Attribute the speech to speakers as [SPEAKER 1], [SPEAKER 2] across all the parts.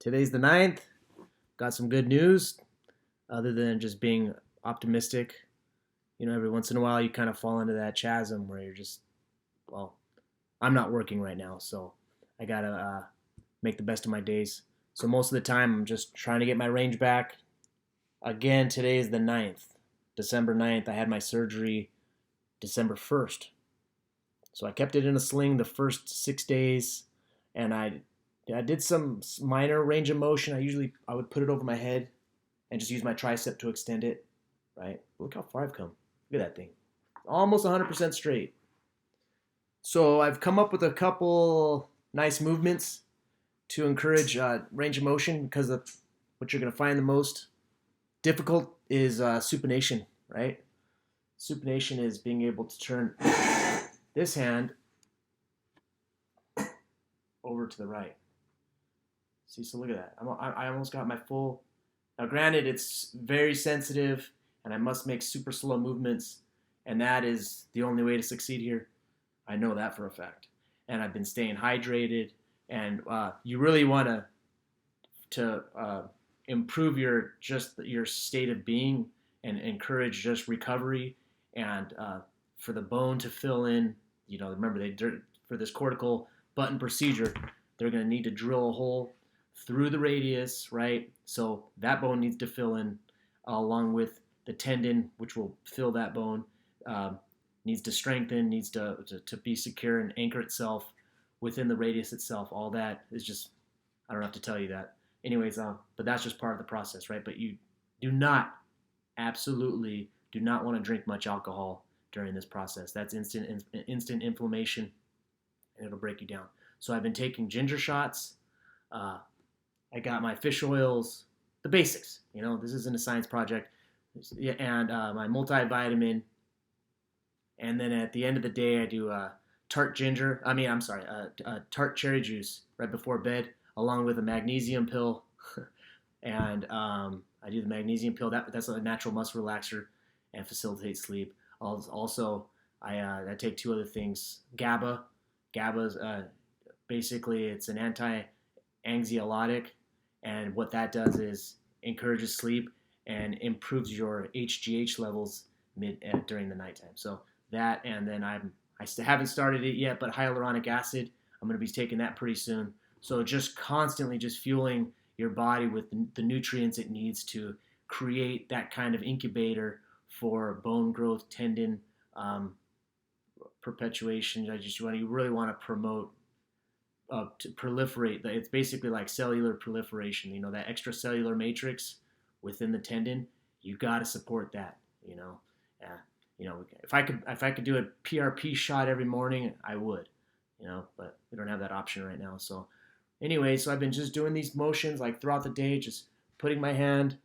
[SPEAKER 1] Today's the 9th. Got some good news other than just being optimistic. Every once in a while you kind of fall into that chasm where you're just, well, I'm not working right now, so I got to make the best of my days. So most of the time I'm just trying to get my range back. Again, today is the 9th, December 9th. I had my surgery December 1st. So I kept it in a sling the first 6 days, and I did some minor range of motion. I would put it over my head and just use my tricep to extend it. Right? Look how far I've come. Look at that thing. Almost 100% straight. So I've come up with a couple nice movements to encourage range of motion because of what you're going to find the most difficult is supination, right? Supination is being able to turn this hand over to the right. See, so look at that. I almost got my full. Now, granted, it's very sensitive, and I must make super slow movements, and that is the only way to succeed here. I know that for a fact. And I've been staying hydrated, and you really want to improve your state of being and encourage just recovery and for the bone to fill in. Remember for this cortical button procedure, they're going to need to drill a hole through the radius, right? So that bone needs to fill in along with the tendon, which will fill that bone. Needs to strengthen, needs to be secure and anchor itself within the radius itself. All that is just, I don't have to tell you that. Anyways, but that's just part of the process, right? But you absolutely do not want to drink much alcohol during this process. That's instant inflammation, and it'll break you down. So I've been taking ginger shots. I got my fish oils, the basics. This isn't a science project. And my multivitamin. And then at the end of the day, I do tart cherry juice right before bed, along with a magnesium pill. And I do the magnesium pill. That's a natural muscle relaxer and facilitates sleep. Also, I take two other things. GABA. GABA's basically it's an anti-anxiolytic, and what that does is encourages sleep and improves your HGH levels during the nighttime. So that, and then I still haven't started it yet, but hyaluronic acid, I'm going to be taking that pretty soon. So just constantly just fueling your body with the nutrients it needs to create that kind of incubator for bone growth, tendon perpetuation. You really want to promote to proliferate. It's basically like cellular proliferation. That extracellular matrix within the tendon. You got to support that. If I could do a PRP shot every morning, I would. But we don't have that option right now. So anyway, so I've been just doing these motions like throughout the day, just putting my hand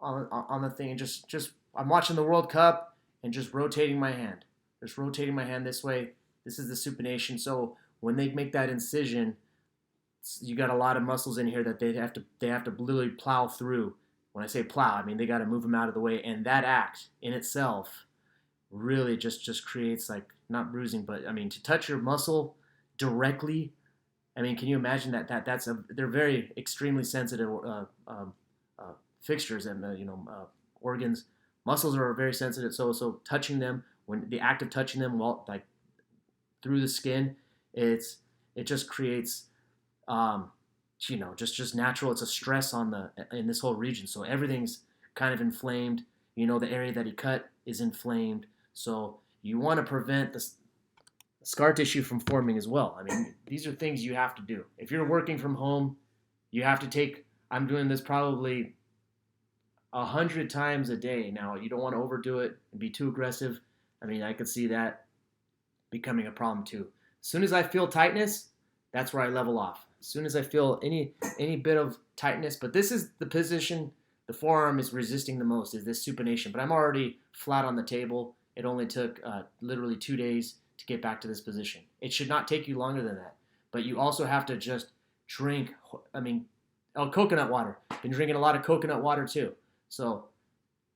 [SPEAKER 1] on the thing and just I'm watching the World Cup and just rotating my hand. Just rotating my hand this way. This is the supination. So when they make that incision, you got a lot of muscles in here that they have to literally plow through. When I say plow, I mean they got to move them out of the way, and that act in itself really just creates, like, not bruising, but I mean to touch your muscle directly. I mean, can you imagine they're very extremely sensitive fixtures and organs. Muscles are very sensitive, so touching them, when the act of touching them like through the skin, it just creates just natural. It's a stress in this whole region, so everything's kind of inflamed. The area that he cut is inflamed, so you want to prevent the scar tissue from forming as well. I mean, these are things you have to do. If you're working from home, you have to take. I'm doing this probably 100 times a day now. You don't want to overdo it and be too aggressive. I mean, I could see that becoming a problem too. As soon as I feel tightness, that's where I level off. As soon as I feel any bit of tightness, but this is the position the forearm is resisting the most, is this supination. But I'm already flat on the table. It only took literally 2 days to get back to this position. It should not take you longer than that. But you also have to just drink, coconut water. Been drinking a lot of coconut water too. So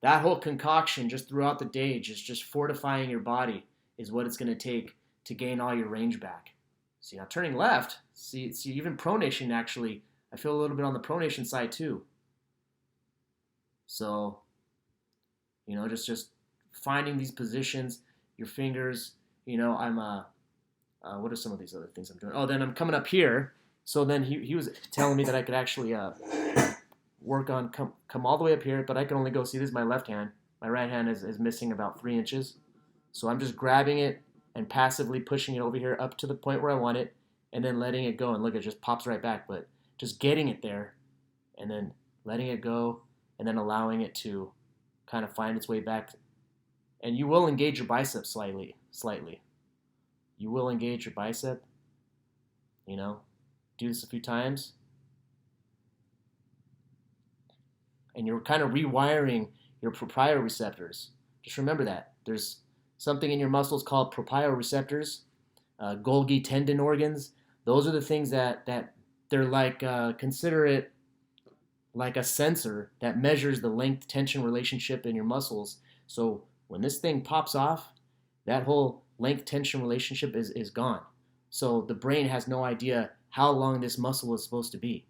[SPEAKER 1] that whole concoction just throughout the day, just fortifying your body is what it's going to take to gain all your range back. See, now turning left, see even pronation actually I feel a little bit on the pronation side too. So, just finding these positions, your fingers. I'm what are some of these other things I'm doing? Oh, then I'm coming up here. So then he was telling me that I could actually work on come all the way up here, but I can only go. See, this is my left hand. My right hand is missing about 3 inches. So I'm just grabbing it and passively pushing it over here up to the point where I want it, and then letting it go. And look, it just pops right back. But just getting it there, and then letting it go, and then allowing it to kind of find its way back. And you will engage your bicep slightly. You will engage your bicep. Do this a few times, and you're kind of rewiring your proprioreceptors. Just remember that there's something in your muscles called proprioreceptors, Golgi tendon organs. Those are the things that they're like. Consider it like a sensor that measures the length tension relationship in your muscles. So when this thing pops off, that whole length tension relationship is gone. So the brain has no idea how long this muscle is supposed to be.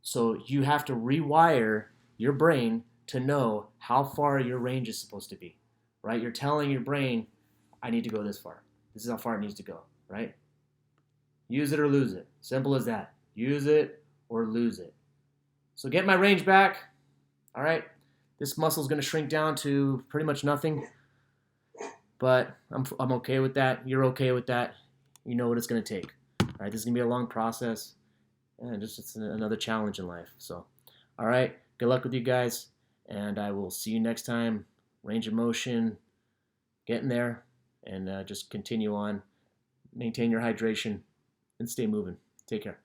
[SPEAKER 1] So you have to rewire your brain to know how far your range is supposed to be, right? You're telling your brain, I need to go this far. This is how far it needs to go, right? Use it or lose it. Simple as that. Use it or lose it. So get my range back. All right. This muscle is going to shrink down to pretty much nothing, but I'm okay with that. You're okay with that. You know what it's going to take. All right. This is going to be a long process, and it's another challenge in life. So, all right. Good luck with you guys, and I will see you next time. Range of motion, getting there, and just continue on. Maintain your hydration and stay moving. Take care.